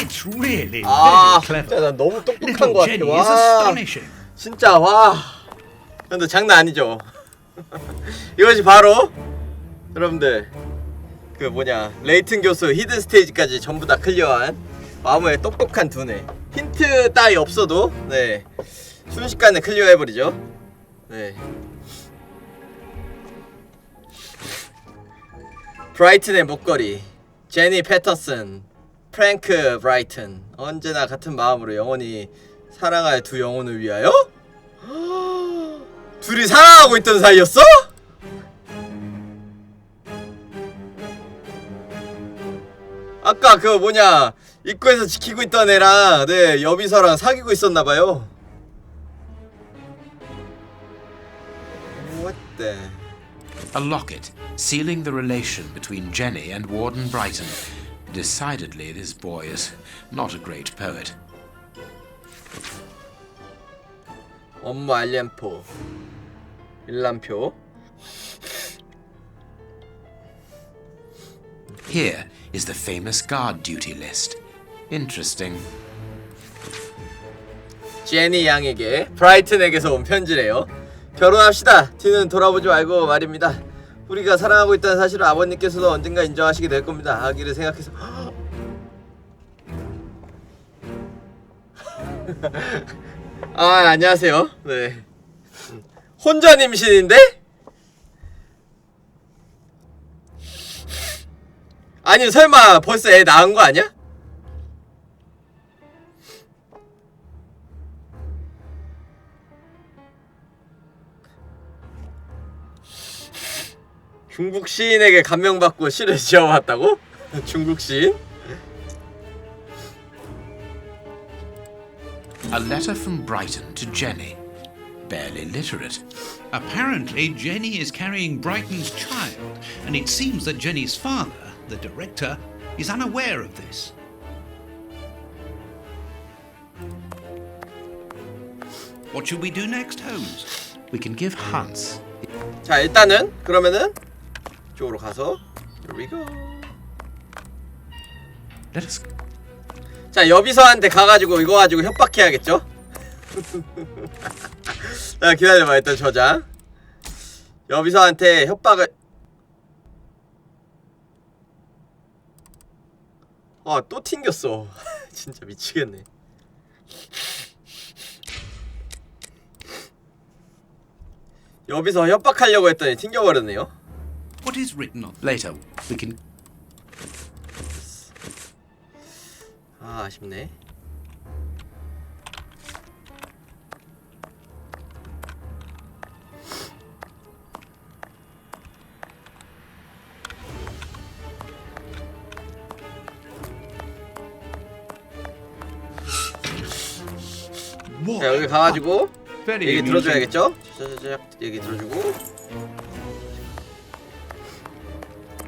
It's really 아, very clever. 진짜 나 너무 똑똑한 Little 것 같아. Jenny is 와, astonishing. 진짜 와. 근데 장난 아니죠. 이것이 바로 여러분들 그 뭐냐 레이튼 교수 히든 스테이지까지 전부 다 클리어한 와무의 똑똑한 두뇌. 힌트 따위 없어도 네 순식간에 클리어해버리죠. 네. 브라이튼의 목걸이, 제니 패터슨, 프랭크 브라이튼. 언제나 같은 마음으로 영원히 사랑할 두 영혼을 위하여? 둘이 사랑하고 있던 사이였어? 아까 그 뭐냐 입구에서 지키고 있던 애랑 네 여비서랑 사귀고 있었나봐요. What the... A locket sealing the relation between Jenny and Warden Brighton. Decidedly, this boy is not a great poet. 업무 알림표, 일람표. Here is the famous guard duty list. Interesting. 제니 양에게 브라이튼에게서 온 편지래요. 결혼합시다. 뒤는 돌아보지 말고 말입니다. 우리가 사랑하고 있다는 사실을 아버님께서도 언젠가 인정하시게 될 겁니다. 아기를 생각해서. 아, 안녕하세요. 네. 혼전 임신인데? 아니 설마 벌써 애 낳은 거 아니야? 중국 시인에게 감명받고 시를 지어봤다고? 중국 시인? A letter from Brighton to Jenny. Barely literate. Apparently, Jenny is carrying Brighton's child, and it seems that Jenny's father, the director, is unaware of this. What should we do next, Holmes? We can give Hans. 자, 일단은 그러면은 이쪽으로 가서 Here we go. Let us. 자, 여비서한테 가가지고 이거 가지고 협박해야겠죠? 자, 기다려봐. 일단 저장. 여비서한테 협박을. 아, 또 튕겼어. 진짜 미치겠네. 여기서 협박하려고 했더니 튕겨버렸네요. What is written on? Later, we can. 아, 아쉽네. 자, 여기 가가지고 얘기 들어줘야겠죠? 얘기 들어주고.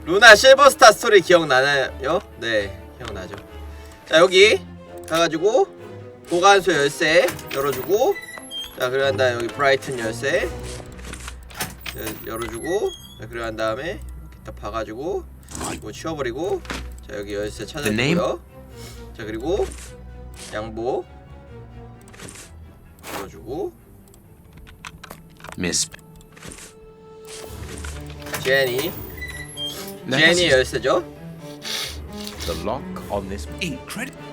루나 실버스타 스토리 기억나나요? 네, 기억나죠. 자, 여기 가가지고 보관소 열쇠 열어주고. 자, 그리고 한 다음에 여기 브라이튼 열쇠 열어주고. 자, 그리고 한 다음에 이렇게 딱 봐가지고 이거 치워버리고. 자, 여기 열쇠 찾아주고요. 자, 그리고 양복 열어주고. Miss. 제니 열쇠죠? The lock on this. Incredible.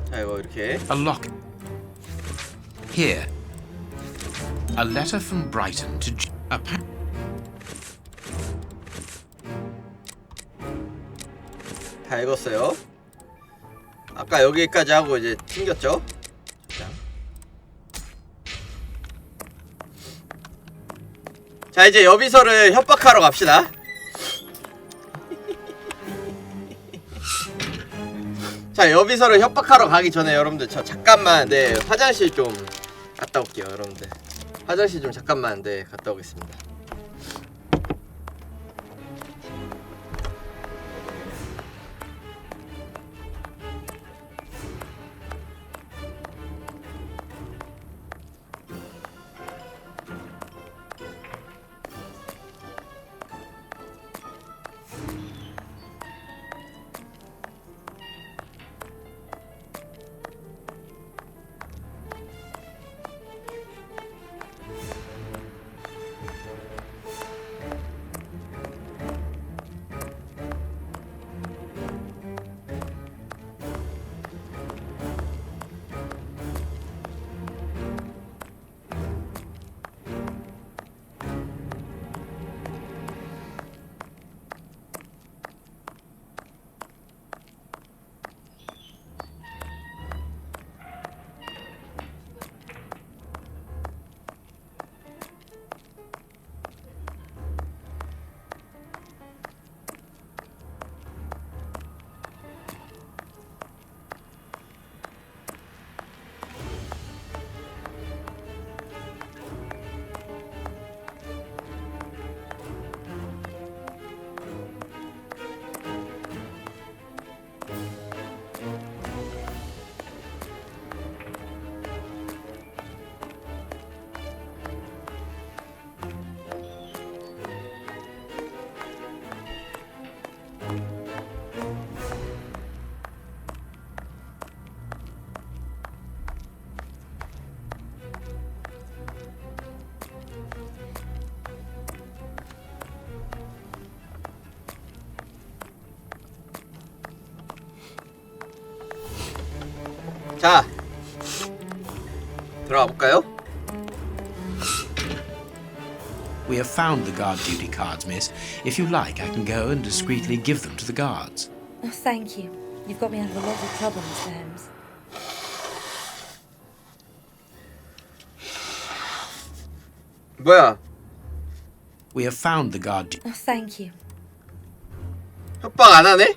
자, 이거 이렇게. A lock. Here. A letter from Brighton to. 다 읽었어요. 아까 여기까지 하고 이제 튕겼죠? 자, 이제 여비서를 협박하러 갑시다. 자, 자, 여비서를 협박하러 가기 전에 여러분들 저 잠깐만 네 화장실 좀 갔다 올게요. 여러분들 화장실 좀 잠깐만 네 갔다 오겠습니다. 자, 들어가 볼까요? We have found the guard duty cards, miss. If you like, I can go and discreetly give them to the guards. Oh, thank you. You've got me out of a lot of trouble, Mr. Holmes. 뭐야? We have found the guard Oh, thank you. 협박 안 하네?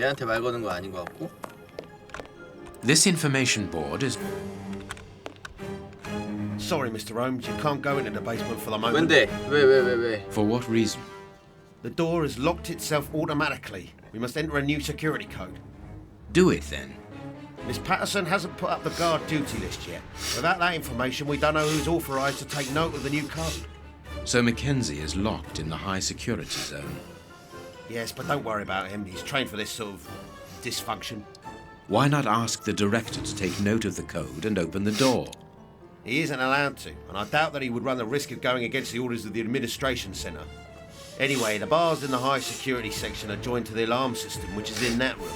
얘한테 말 거는 거 아닌 것 같고. This information board is... Sorry, Mr. Holmes, you can't go into the basement for the moment. 왠데? 왜? For what reason? The door has locked itself automatically. We must enter a new security code. Do it, then. Miss Patterson hasn't put up the guard duty list yet. Without that information, we don't know who's authorised to take note of the new code. So Mackenzie is locked in the high security zone. Yes, but don't worry about him. He's trained for this sort of dysfunction. Why not ask the director to take note of the code and open the door? He isn't allowed to, and I doubt that he would run the risk of going against the orders of the administration centre. Anyway, the bars in the high security section are joined to the alarm system, which is in that room.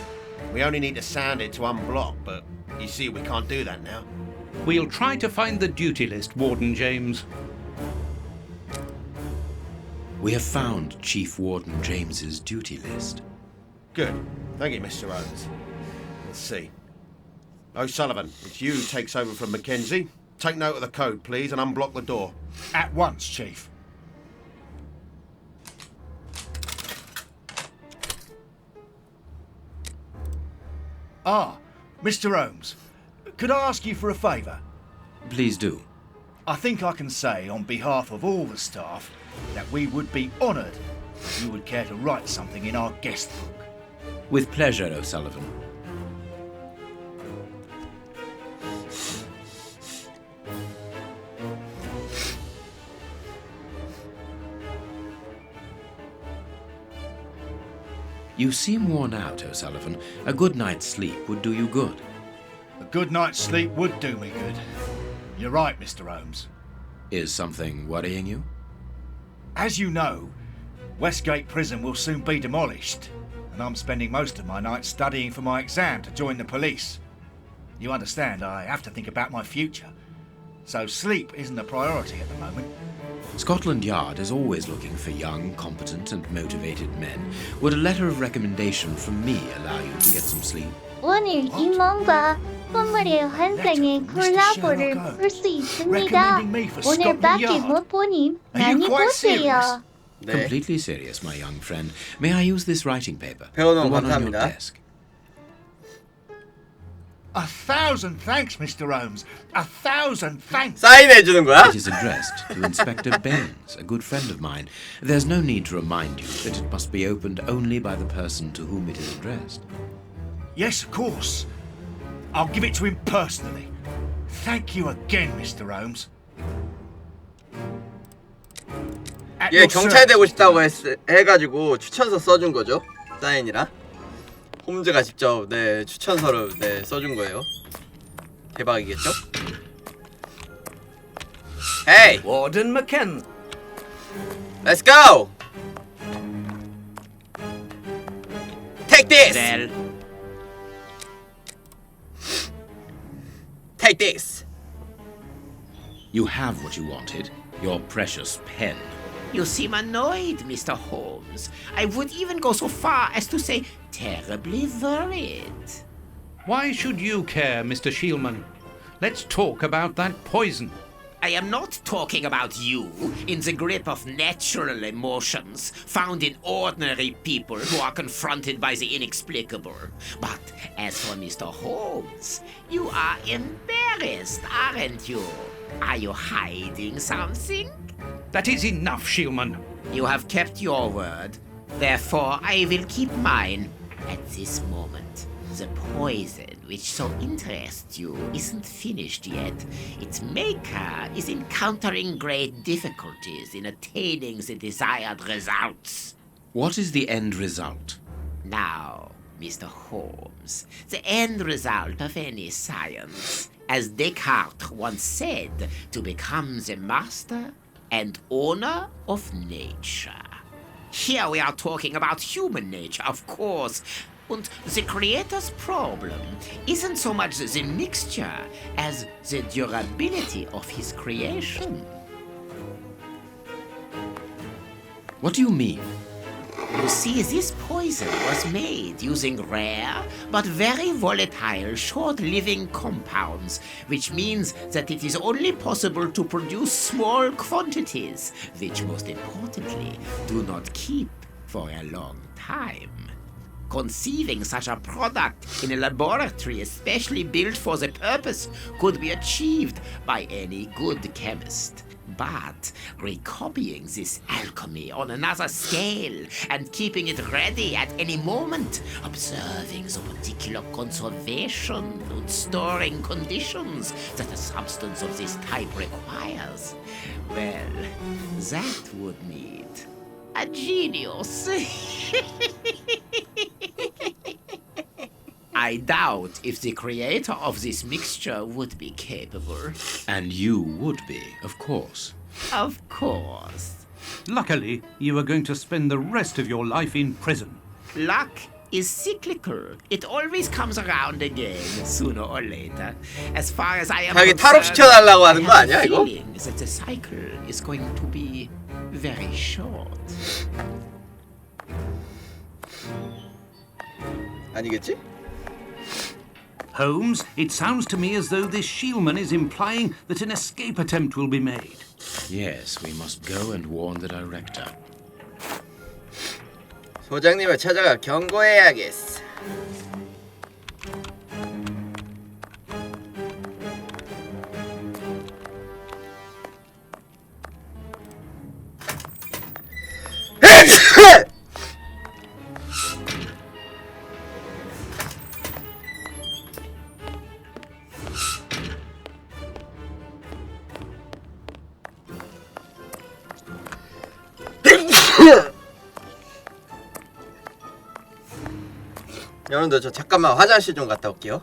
We only need to sound it to unblock, but you see we can't do that now. We'll try to find the duty list, Warden James. We have found Chief Warden James's duty list. Good. Thank you, Mr. Holmes. Let's see. O'Sullivan, it's you who takes over from Mackenzie. Take note of the code, please, and unblock the door. At once, Chief. Ah, Mr. Holmes, could I ask you for a favour? Please do. I think I can say on behalf of all the staff that we would be honoured if you would care to write something in our guest book. With pleasure, O'Sullivan. You seem worn out, O'Sullivan. A good night's sleep would do you good. A good night's sleep would do me good. You're right, Mr. Holmes. Is something worrying you? As you know, Westgate Prison will soon be demolished, and and I'm spending most of my nights studying for my exam to join the police. You understand, I have to think about my future. So sleep isn't a priority at the moment. Scotland Yard is always looking for young, competent and motivated men. Would a letter of recommendation from me allow you to get some sleep? 오늘 임원과 선물의 환상의 콜라보를 볼 수 있습니다. 오늘밖에 못 보니 많이 보세요. 네. Completely serious, my young friend. May I use this writing paper? 배워놓은 The one on your 감사합니다. desk. 1,000 thanks, Mr. Holmes. 1,000 thanks. 사인해 주는 거야? It is addressed to Inspector Baines, a good friend of mine. There's no need to remind you that it must be opened only by the person to whom it is addressed. Yes, of course. I'll give it to him personally. Thank you again, Mr. Holmes. At 얘 your 경찰 되고 service, 싶다고 Mr. 해가지고 추천서 써준 거죠. 사인이랑 홈즈가 직접 네 추천서를 네 써준 거예요. 대박이겠죠? Hey, Warden McKen. let's go. Take this. Well, Take this. You have what you wanted, your precious pen. You seem annoyed, Mr. Holmes. I would even go so far as to say terribly worried. Why should you care, Mr. Shielman? Let's talk about that poison. I am not talking about you in the grip of natural emotions found in ordinary people who are confronted by the inexplicable. But as for Mr. Holmes, you are embarrassed, aren't you? Are you hiding something? That is enough, Shielman. You have kept your word. Therefore, I will keep mine. At this moment, the poison which so interests you isn't finished yet. Its maker is encountering great difficulties in attaining the desired results. What is the end result? Now, Mr. Holmes, the end result of any science, as Descartes once said, to become the master and owner of nature. Here we are talking about human nature, of course. And the creator's problem isn't so much the mixture as the durability of his creation. What do you mean? You see, this poison was made using rare but very volatile short-living compounds, which means that it is only possible to produce small quantities, which most importantly do not keep for a long time. Conceiving such a product in a laboratory especially built for the purpose could be achieved by any good chemist. But recopying this alchemy on another scale and keeping it ready at any moment, observing the particular conservation and storing conditions that a substance of this type requires, well, that would need a genius. I doubt if the creator of this mixture would be capable. And you would be, of course. Of course. Luckily, you are going to spend the rest of your life in prison. Luck is cyclical. It always comes around again, sooner or later. As far as I am 자기 concerned, 탈옥시켜달라고 I 하는 거 have 아니야 a 이거? feeling that the cycle is going to be very short. 아니겠지? Holmes, it sounds to me as though this Shielman is implying that an escape attempt will be made. Yes, we must go and warn the director. 소장님을 찾아가 경고해야겠어. 여러분들 저 잠깐만 화장실 좀 갔다 올게요.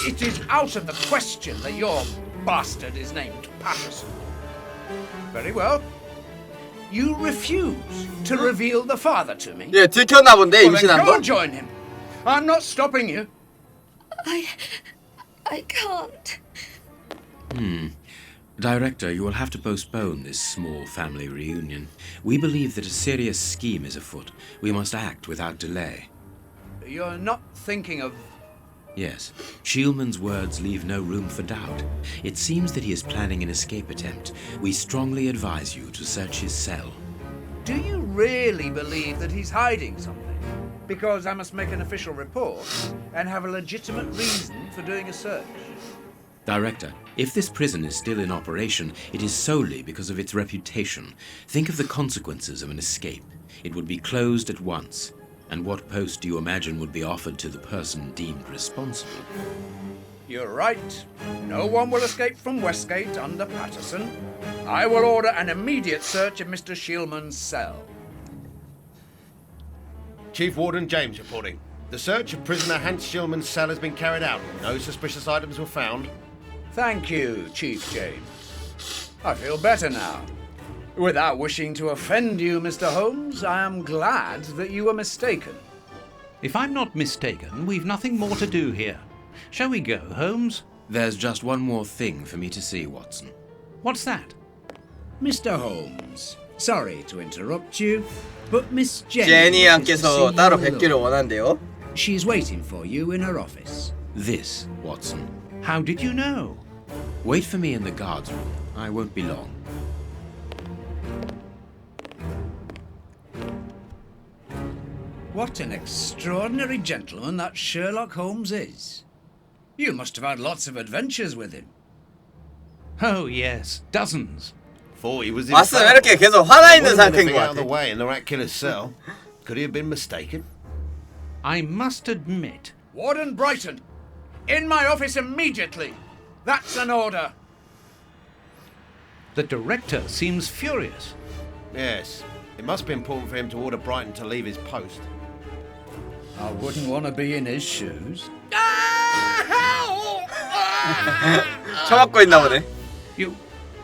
It is out of the question that your bastard is named Patterson. Very well. You refuse to reveal the father to me? 예, 들켰나 본데 Well, then 임신한 go 거. and join him. I'm not stopping you. I can't. Director, you will have to postpone this small family reunion. We believe that a serious scheme is afoot. We must act without delay. You're not thinking of... Yes, Shielman's words leave no room for doubt. It seems that he is planning an escape attempt. We strongly advise you to search his cell. Do you really believe that he's hiding something? Because I must make an official report and have a legitimate reason for doing a search. Director, if this prison is still in operation, it is solely because of its reputation. Think of the consequences of an escape. It would be closed at once. And what post do you imagine would be offered to the person deemed responsible? You're right. No one will escape from Westgate under Patterson. I will order an immediate search of Mr. Shielman's cell. Chief Warden James reporting. The search of prisoner Hans Shielman's cell has been carried out. No suspicious items were found. Thank you, Chief James. I feel better now. Without wishing to offend you, Mr. Holmes, I am glad that you were mistaken. If I'm not mistaken, we've nothing more to do here. Shall we go, Holmes? There's just one more thing for me to see, Watson. What's that? Mr. Holmes, sorry to interrupt you, but Miss Jenny 제니양께서 따로 뵙기를 원한대요. She's waiting for you in her office. This, Watson. How did you know? Wait for me in the guards room. I won't be long. What an extraordinary gentleman that Sherlock Holmes is. You must have had lots of adventures with him. Oh, yes, dozens. Thought he was in 왓슨 왜 이렇게 계속 화나 있는 Wasn't 상태인 anything 것 out of the 같아. way in the rat killer's cell. Could he have been mistaken? I must admit, Warden Brighton, in my office immediately. That's an order. the director seems furious. Yes. It must be important for him to order Brighton to leave his post. I wouldn't want to be in his shoes. 처맞고 있나 보네. You...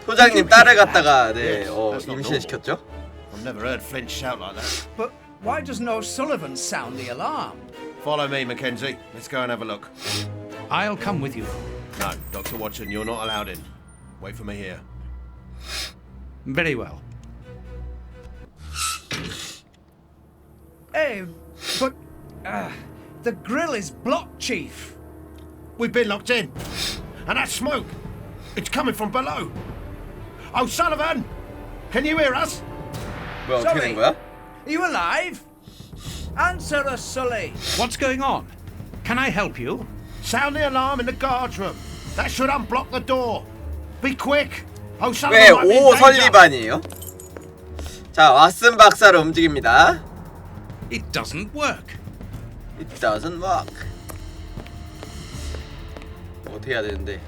소장님 딸을 갖다가 Yes, 네, that's not 임신시켰죠? I've never heard Flint shout like that. But why doesn't O'Sullivan sound the alarm? Follow me, Mackenzie. Let's go and have a look. I'll come with you. No, Dr. Watson, you're not allowed in. Wait for me here. Very well. Hey, but the grill is blocked, Chief. We've been locked in. And that smoke, it's coming from below. O'Sullivan, can you hear us? 뭐야 어떻게 된 거야? Are you alive? Answer us, Sully. What's going on? Can I help you? Sound the alarm in the guards room. That should unblock the door. Be quick. 왜 O'Sullivan might be in 오 danger. 설리반이에요? 자 왓슨 박사로 움직입니다. It doesn't work. It doesn't work. 어떻게 해야 되는데?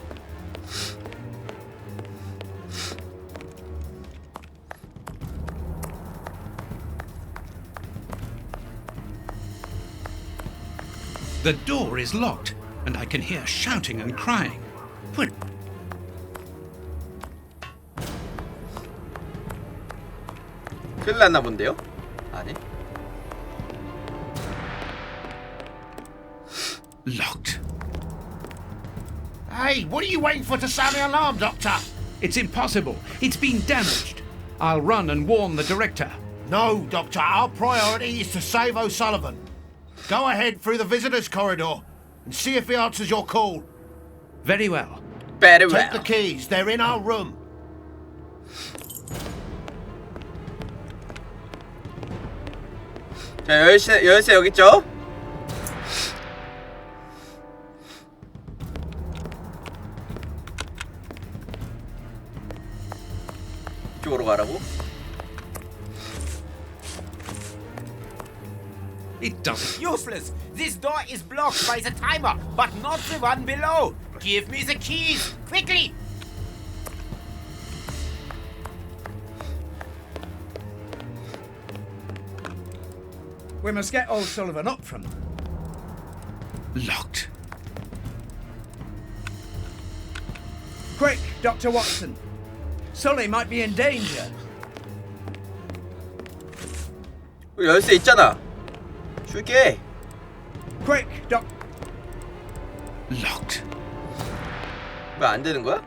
The door is locked, and I can hear shouting and crying. Well, 큰일 났나 본데요? 아니? locked. Hey, what are you waiting for to sound the alarm, Doctor? It's impossible. It's been damaged. I'll run and warn the director. No, Doctor. Our priority is to save O'Sullivan. Go ahead through the visitors' corridor and see if he answers your call. Very well. Very Take well. the keys. They're in our room. 자 열쇠 여기 있죠? 이쪽으로 가라고? It doesn't. Useless! This door is blocked by the timer, but not the one below! Give me the keys! Quickly! We must get O'Sullivan up from them. Locked. Quick, Dr. Watson. Sully might be in danger. 열쇠 있잖아. 줄게. Quick, Doc. Locked. 왜 안 되는 거야?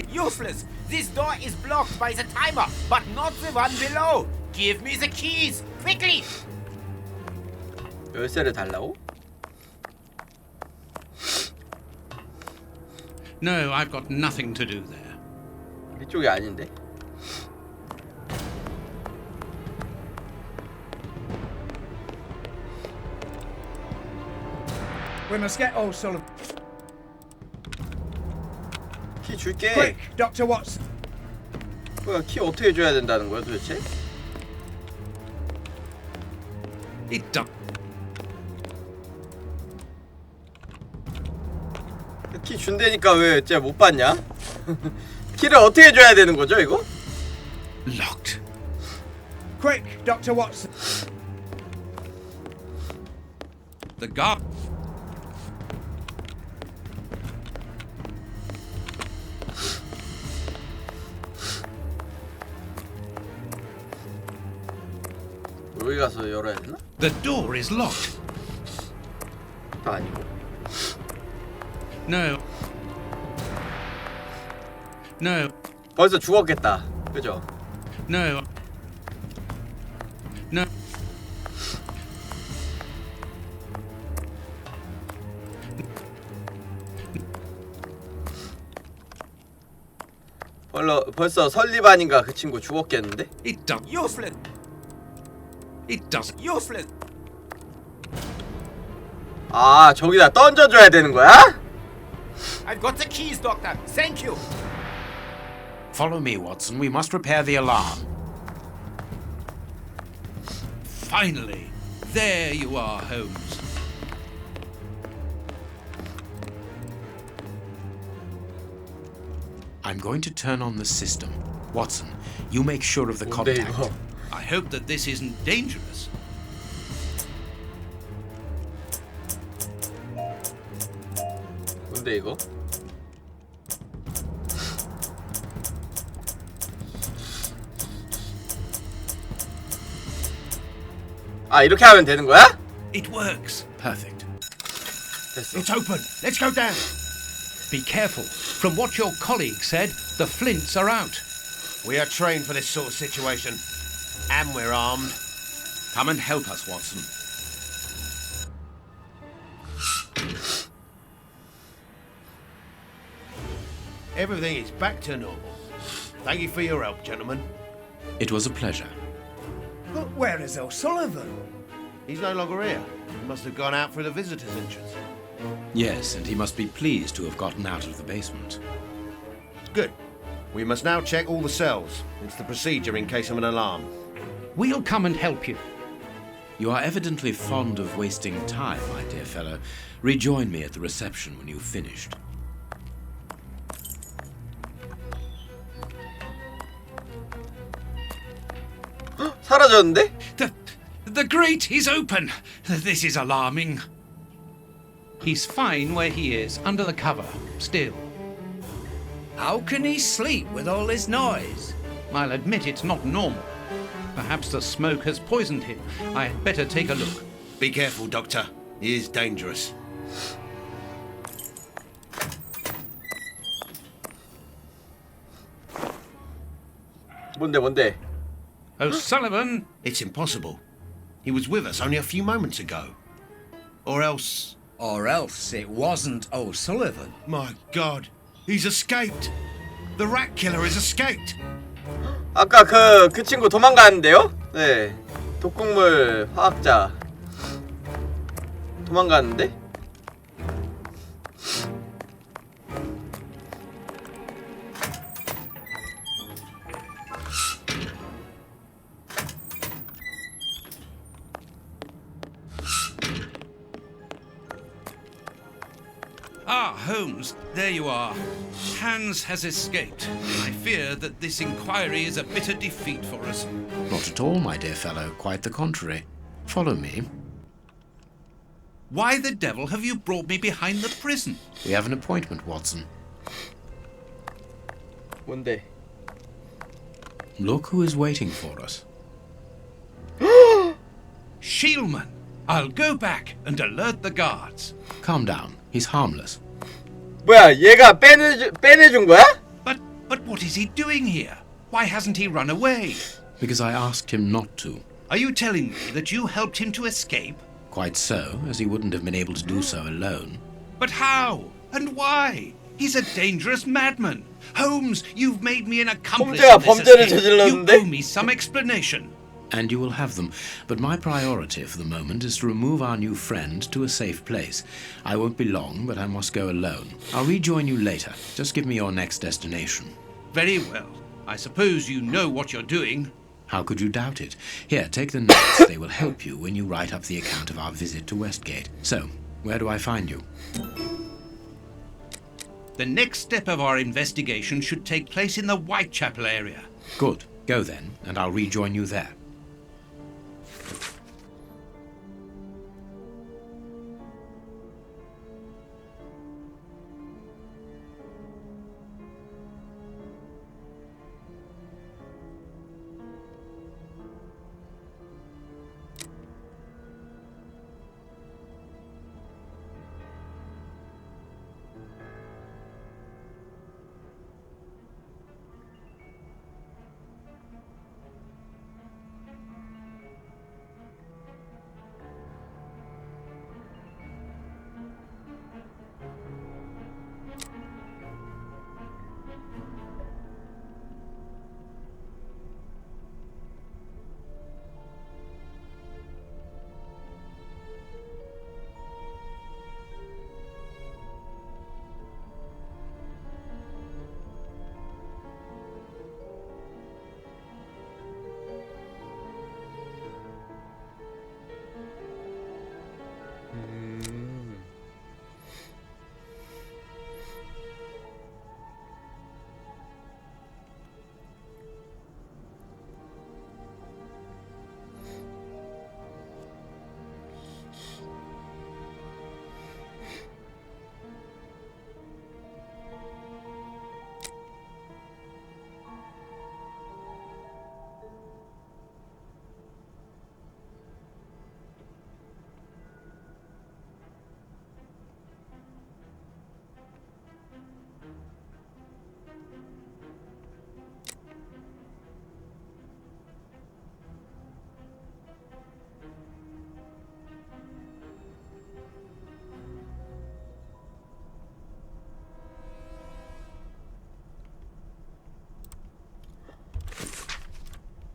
Useless! This door is blocked by the timer, but not the one below! Give me the keys! Quickly! 열쇠를 달라고? No, I've got nothing to do there. 이쪽이 아닌데? We must get O'Sullivan. 키 줄게. Quick, Dr. Watson. 뭐야, 키 어떻게 줘야 된다는 거야 도대체? It does. 키 준다니까 왜 진짜 못 받냐? 키를 어떻게 줘야 되는 거죠 이거? Locked. Quick, Dr. Watson. The guard. 여기 가서 열어야 되나? The door is locked. 아니고. No. No. 벌써 죽었겠다. 그죠? No. No. 벌써 설리반인가 그 친구 죽었겠는데? It does. Useless! It does. Useless! 아, 저기다 던져줘야 되는 거야? I've got the keys, Doctor. Thank you. Follow me, Watson. We must repair the alarm. Finally. There you are, Holmes. I'm going to turn on the system. Watson, you make sure of the 뭔데 contact. 이거? I hope that this isn't dangerous. 뭔데 이거? 아, 이렇게 하면 되는 거야? It works. Perfect. 됐어. It's open. Let's go down. Be careful. From what your colleague said, the flints are out. We are trained for this sort of situation. And we're armed. Come and help us, Watson. Everything is back to normal. Thank you for your help, gentlemen. It was a pleasure. But where is O'Sullivan? He's no longer here. He must have gone out through the visitor's entrance. Yes, and he must be pleased to have gotten out of the basement. Good. We must now check all the cells. It's the procedure in case of an alarm. We'll come and help you. You are evidently fond of wasting time, my dear fellow. Rejoin me at the reception when you've finished. 사라졌는데? The grate is open. This is alarming. He's fine where he is, under the cover, still. How can he sleep with all this noise? I'll admit it's not normal. Perhaps the smoke has poisoned him. I had better take a look. Be careful, Doctor. He is dangerous. 뭔데? O'Sullivan! It's impossible. He was with us only a few moments ago. Or else... Or else it wasn't O'Sullivan. My God, he's escaped. The rat killer has escaped. 아까 그 친구 도망가는데요? 네. 독극물 화학자. 도망가는데? Ah, Holmes, there you are. Hans has escaped. I fear that this inquiry is a bitter defeat for us. Not at all, my dear fellow. Quite the contrary. Follow me. Why the devil have you brought me behind the prison? We have an appointment, Watson. 뭔데? Look who is waiting for us. Shielman, I'll go back and alert the guards. Calm down. He's harmless. 뭐야, 얘가 빼내준 거야? But what is he doing here? Why hasn't he run away? Because I asked him not to. Are you telling me that you helped him to escape? Quite so, as he wouldn't have been able to do so alone. But how? And why? He's a dangerous madman. Holmes, you've made me an accomplice 홈즈가 in this 범죄를 escape. You 저질렀는데? owe me some explanation. And you will have them. But my priority for the moment is to remove our new friend to a safe place. I won't be long, but I must go alone. I'll rejoin you later. Just give me your next destination. Very well. I suppose you know what you're doing. How could you doubt it? Here, take the notes. They will help you when you write up the account of our visit to Westgate. So, where do I find you? The next step of our investigation should take place in the Whitechapel area. Good. Go then, and I'll rejoin you there.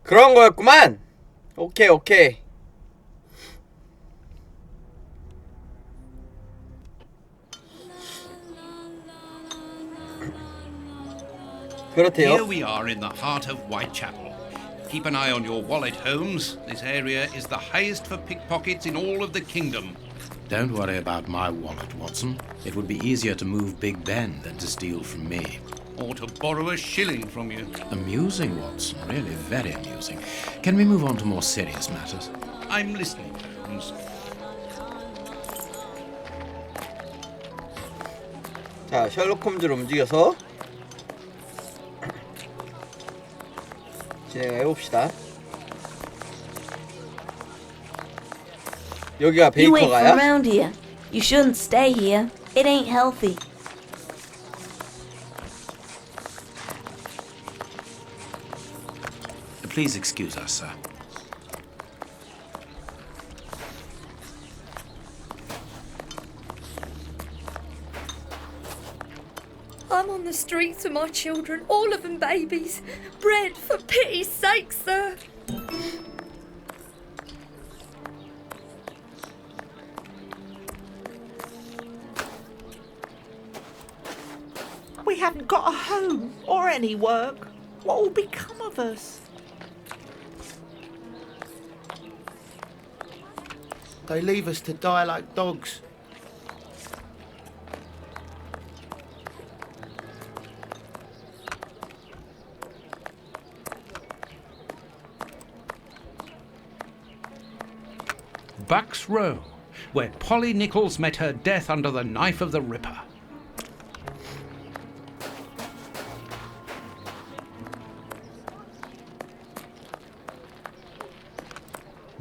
그런 거였구만. 오케이 오케이. 그렇대요. Here we are in the heart of Whitechapel. Keep an eye on your wallet, Holmes. This area is the highest for pickpockets in all of the kingdom. Don't worry about my wallet, Watson. It would be easier to move Big Ben than to steal from me. Or to borrow a shilling from you. Amusing, Watson. Really very amusing. Can we move on to more serious matters? I'm listening, Holmes. 자, 셜록 홈즈를 움직여서 진행해 봅시다. 여기가 You ain't 베이커가야? from around here. You shouldn't stay here. It ain't healthy. Please excuse us, sir. I'm on the streets with my children, all of them babies. Bread, for pity's sake, sir. We haven't got a home or any work. What will become of us? They leave us to die like dogs. Bucks Row. where Polly Nichols met her death under the knife of the Ripper.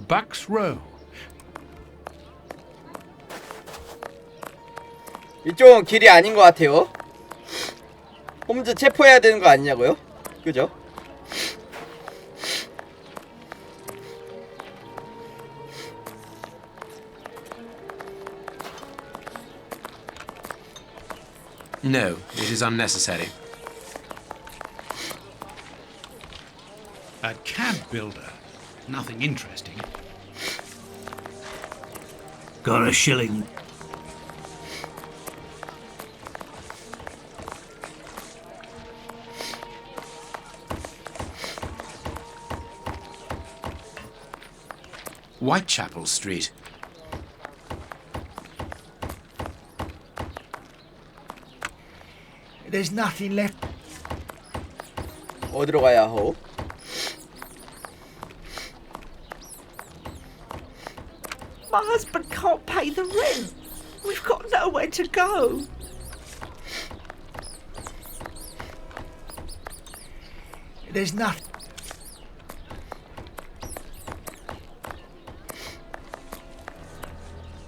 Bucks Row. 이쪽은 길이 아닌 것 같아요. 홈즈 체포해야 되는 거 아니냐고요? 그죠? No, it is unnecessary. A cab builder. Nothing interesting. Got a shilling. Whitechapel Street. There's nothing left. 어디로 가야 하오? My husband can't pay the rent. We've got nowhere to go. There's nothing.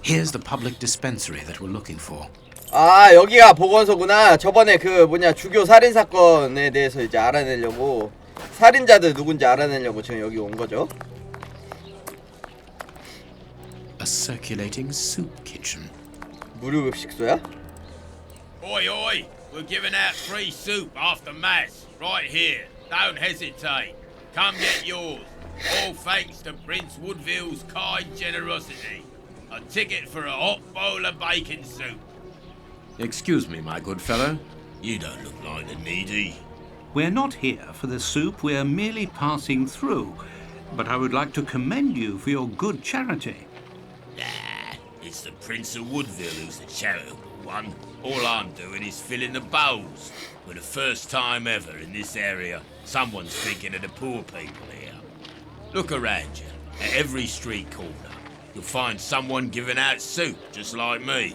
Here's the public dispensary that we're looking for. 아, 여기가 보건소구나. 저번에 그 뭐냐 주교 살인 사건에 대해서 이제 알아내려고, 살인자들 누군지 알아내려고 지금 여기 온 거죠. A circulating soup kitchen. 무료급식소야? Oi, oi! We're giving out free soup after mass, right here. Don't hesitate. Come get yours. All thanks to Prince Woodville's kind generosity. A ticket for a hot bowl of bacon soup. Excuse me, my good fellow. You don't look like the needy. We're not here for the soup, we're merely passing through. But I would like to commend you for your good charity. Nah, it's the Prince of Woodville who's the charitable one. All I'm doing is filling the bowls. For the first time ever in this area, someone's thinking of the poor people here. Look around you. At every street corner, you'll find someone giving out soup, just like me.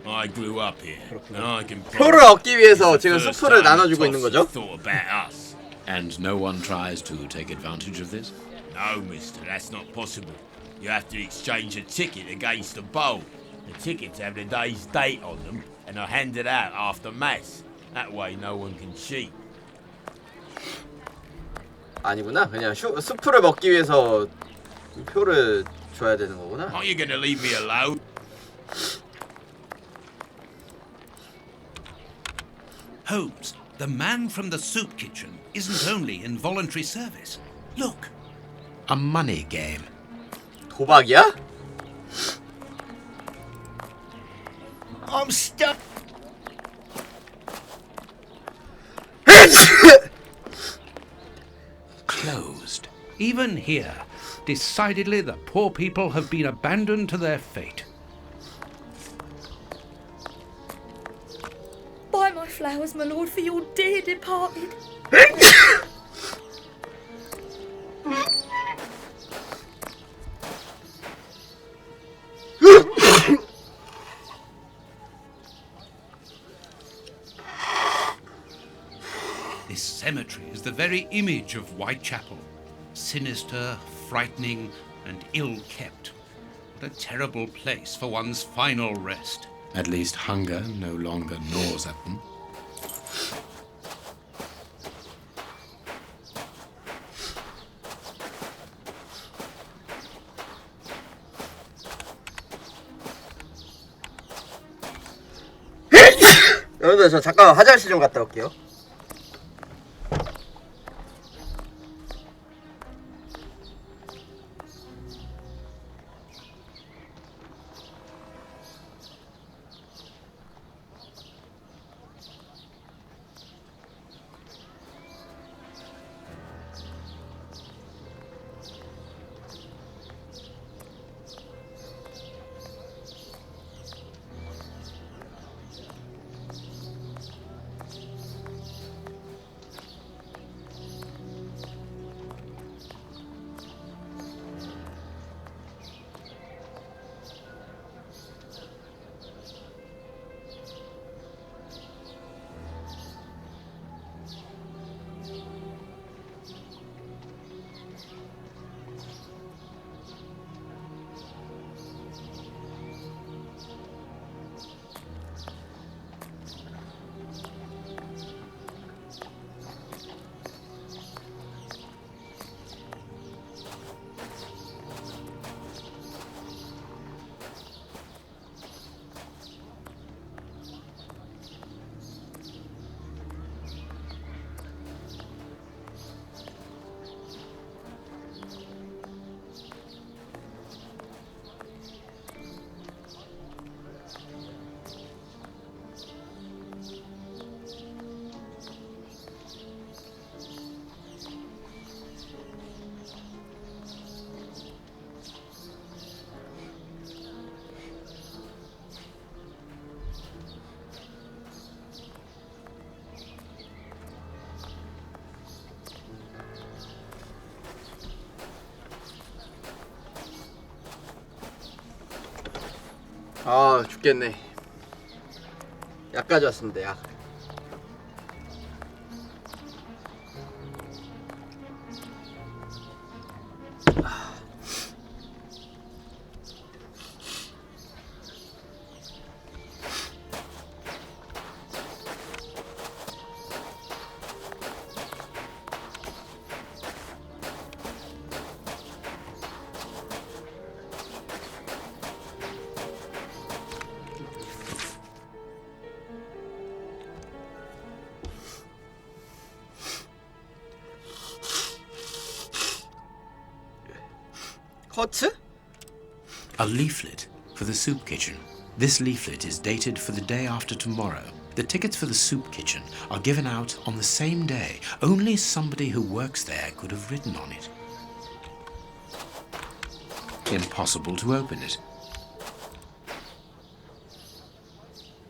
I grew up here, and I can 표를 얻기 위해서 지금 수프를 나눠주고 있는 거죠? thought about us. And no one tries to take advantage of this? No, mister, that's not possible. You have to exchange a ticket against a bowl. The tickets have the day's date on them, and are handed out after mass. That way no one can cheat. 아니구나. 그냥 수프를 먹기 위해서 표를 줘야 되는 거구나. Are you gonna leave me alone? Holmes, the man from the soup kitchen isn't only in voluntary service. Look. A money game. 도박이야? I'm stuck. Closed. Even here, decidedly the poor people have been abandoned to their fate. Buy my flowers, my lord, for your dear departed. This cemetery is the very image of Whitechapel. Sinister, frightening, and ill-kept. What a terrible place for one's final rest. At least hunger no longer gnaws at them. 여러분들 저 잠깐 화장실 좀 갔다 올게요. 아 죽겠네. 약 가져왔습니다. 약. 커츠? A leaflet for the soup kitchen. This leaflet is dated for the day after tomorrow. The tickets for the soup kitchen are given out on the same day. Only somebody who works there could have written on it. Impossible to open it.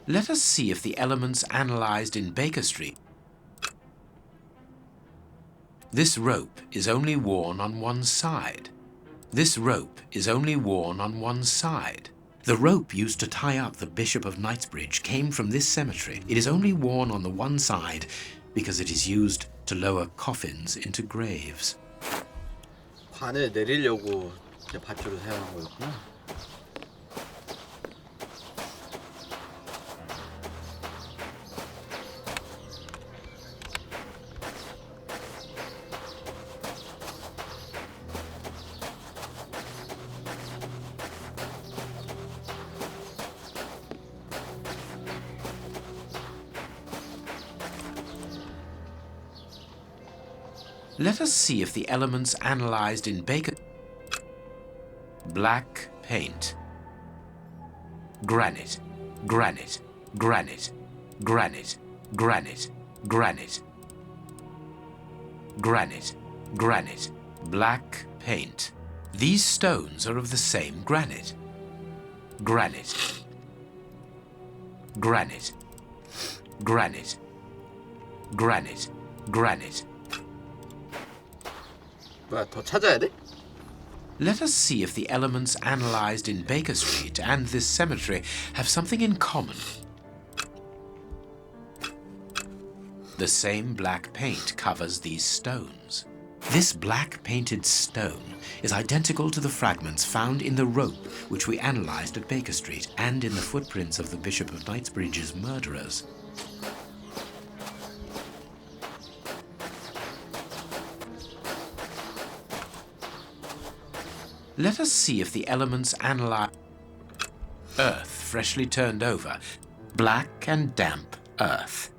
Let us see if the elements analyzed in Baker Street. This rope is only worn on one side. This rope is only worn on one side. The rope used to tie up the Bishop of Knightsbridge came from this cemetery. It is only worn on the one side because it is used to lower coffins into graves. 관을 내리려고 이제 밧줄을 사용한 거였구나. Let us see if the elements analyzed in Baker... Black paint. Granite, granite, granite, granite, granite, granite. Granite, granite, black paint. These stones are of the same granite. Granite. Granite. Granite. Granite. Granite. 뭐야, 더 찾아야 돼? Let us see if the elements analyzed in Baker Street and this cemetery have something in common. The same black paint covers these stones. This black painted stone is identical to the fragments found in the rope which we analyzed at Baker Street and in the footprints of the Bishop of Knightsbridge's murderers. Let us see if the elements analyze... Earth freshly turned over. Black and damp earth.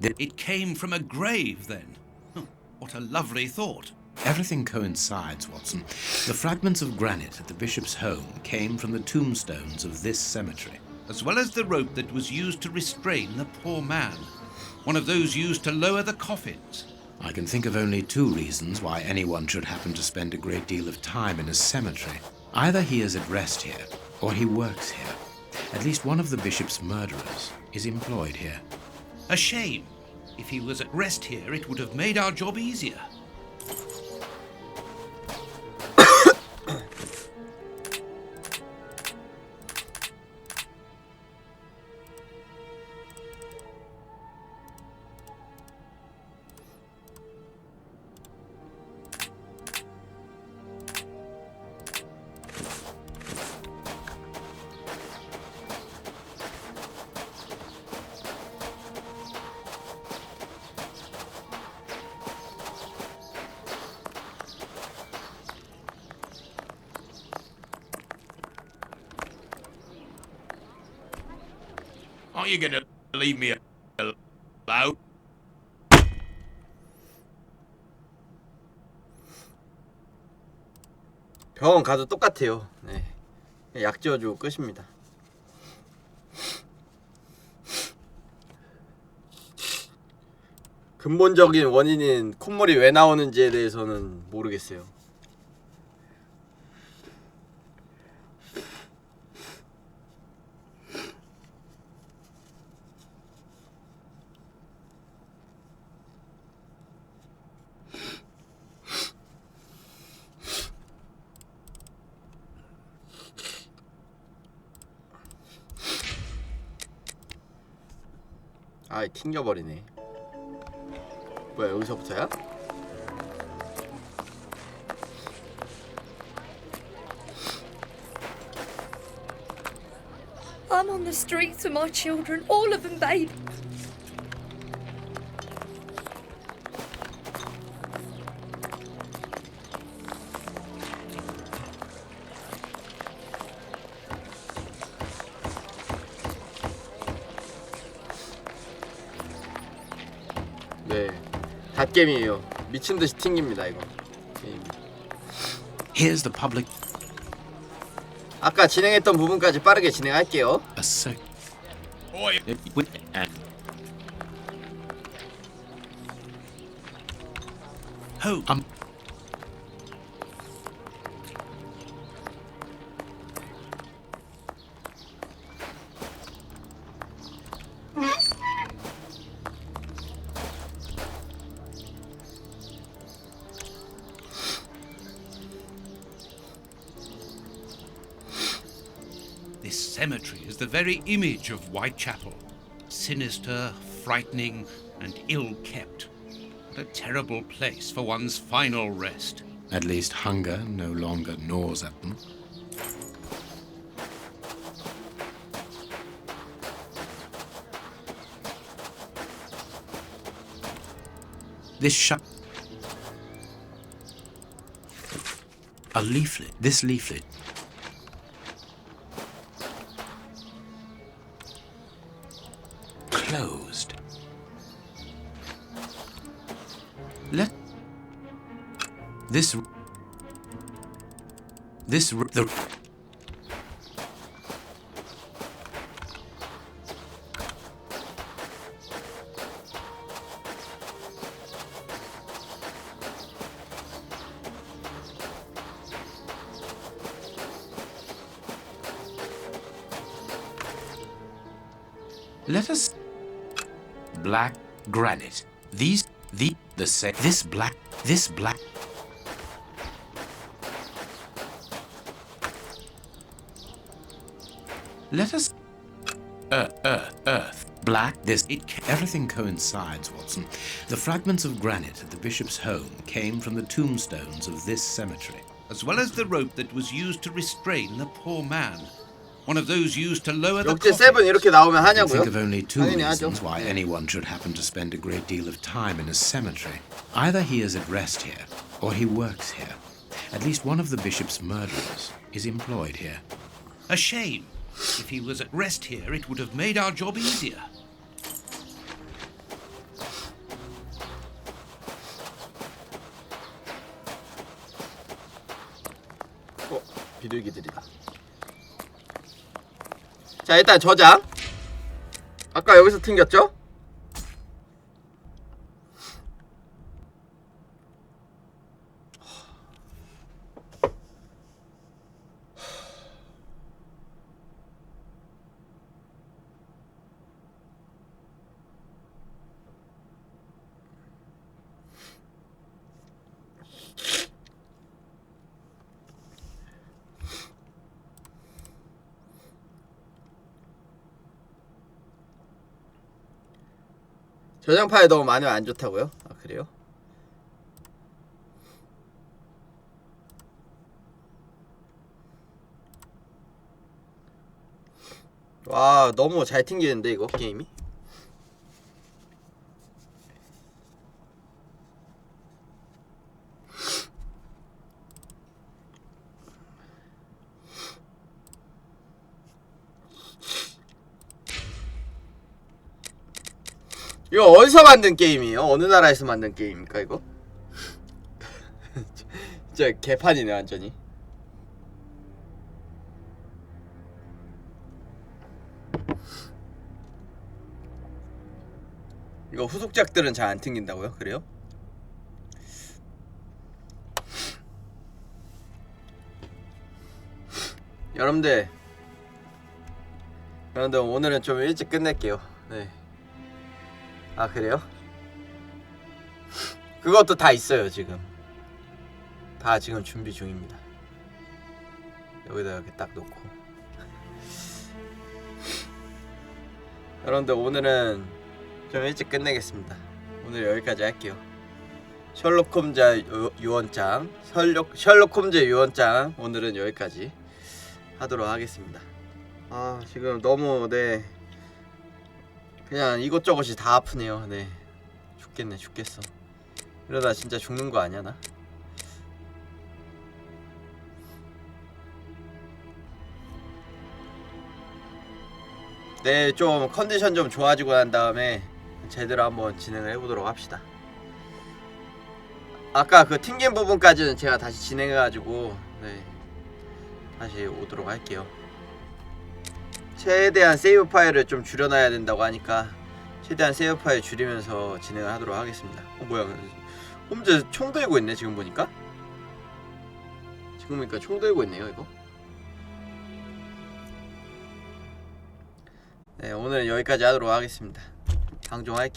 It came from a grave, then. Oh, what a lovely thought. Everything coincides, Watson. The fragments of granite at the bishop's home came from the tombstones of this cemetery. As well as the rope that was used to restrain the poor man. One of those used to lower the coffins. I can think of only two reasons why anyone should happen to spend a great deal of time in a cemetery. Either he is at rest here, or he works here. At least one of the bishop's murderers is employed here. A shame. If he was at rest here, it would have made our job easier. Are you gonna leave me alone? 병원 가도 똑같아요. 네. 약 지어주고 끝입니다. 근본적인 원인인 콧물이 왜 나오는지에 대해서는 모르겠어요. 아, 튕겨버리네. 뭐야, 여기서부터야? I'm on the streets with my children, all of them baby. 네, 갓겜이에요. 미친듯이 튕깁니다 이거. 게임. Here's the public. 아까 진행했던 부분까지 빠르게 진행할게요. A sec. Oi. Who? This cemetery is the very image of Whitechapel. Sinister, frightening, and ill-kept. What a terrible place for one's final rest. At least hunger no longer gnaws at them. This a leaflet. This leaflet. Closed. Let the let us black granite. This black let us earth black everything coincides, Watson. The fragments of granite at the bishop's home came from the tombstones of this cemetery, as well as the rope that was used to restrain the poor man. One of those used to lower the 역대 세븐 이렇게 나오면 하냐고요? Think of only two 당연히 하죠. reasons why anyone should happen to spend a great deal of time in a cemetery. Either he is at rest here, or he works here. At least one of the bishop's murderers is employed here. A shame. If he was at rest here, it would have made our job easier. 비둘기들이다. 자, 일단 저장. 아까 여기서 튕겼죠? 저장 파일 너무 많으면 안 좋다고요? 아, 그래요? 와, 너무 잘 튕기는데 이거 게임이? 이거 어디서 만든 게임이에요? 어느 나라에서 만든 게임입니까 이거? 진짜 개판이네 완전히. 이거 후속작들은 잘 안 튕긴다고요? 그래요? 여러분들 오늘은 좀 일찍 끝낼게요. 네. 아, 그래요? 그것도 다 있어요 지금. 다 지금 준비 중입니다. 여기다 이렇게 딱 놓고. 여러분들 오늘은 좀 일찍 끝내겠습니다. 오늘 여기까지 할게요. 셜록 홈즈 유언장, 셜록 홈즈 유언장 오늘은 여기까지 하도록 하겠습니다. 아 지금 너무 그냥 이것저것이 다 아프네요. 죽겠어. 이러다 진짜 죽는 거 아니야 나? 좀 컨디션 좀 좋아지고 난 다음에 제대로 한번 진행을 해보도록 합시다. 아까 그 튕긴 부분까지는 제가 다시 진행해가지고 다시 오도록 할게요. 최대한 세이브 파일을 좀 줄여놔야 된다고 하니까 최대한 세이브 파일 줄이면서 진행을 하도록 하겠습니다. 뭐야, 홈즈 총 들고 있네. 지금 보니까 총 들고 있네요 이거. 오늘 여기까지 하도록 하겠습니다. 방종할게요.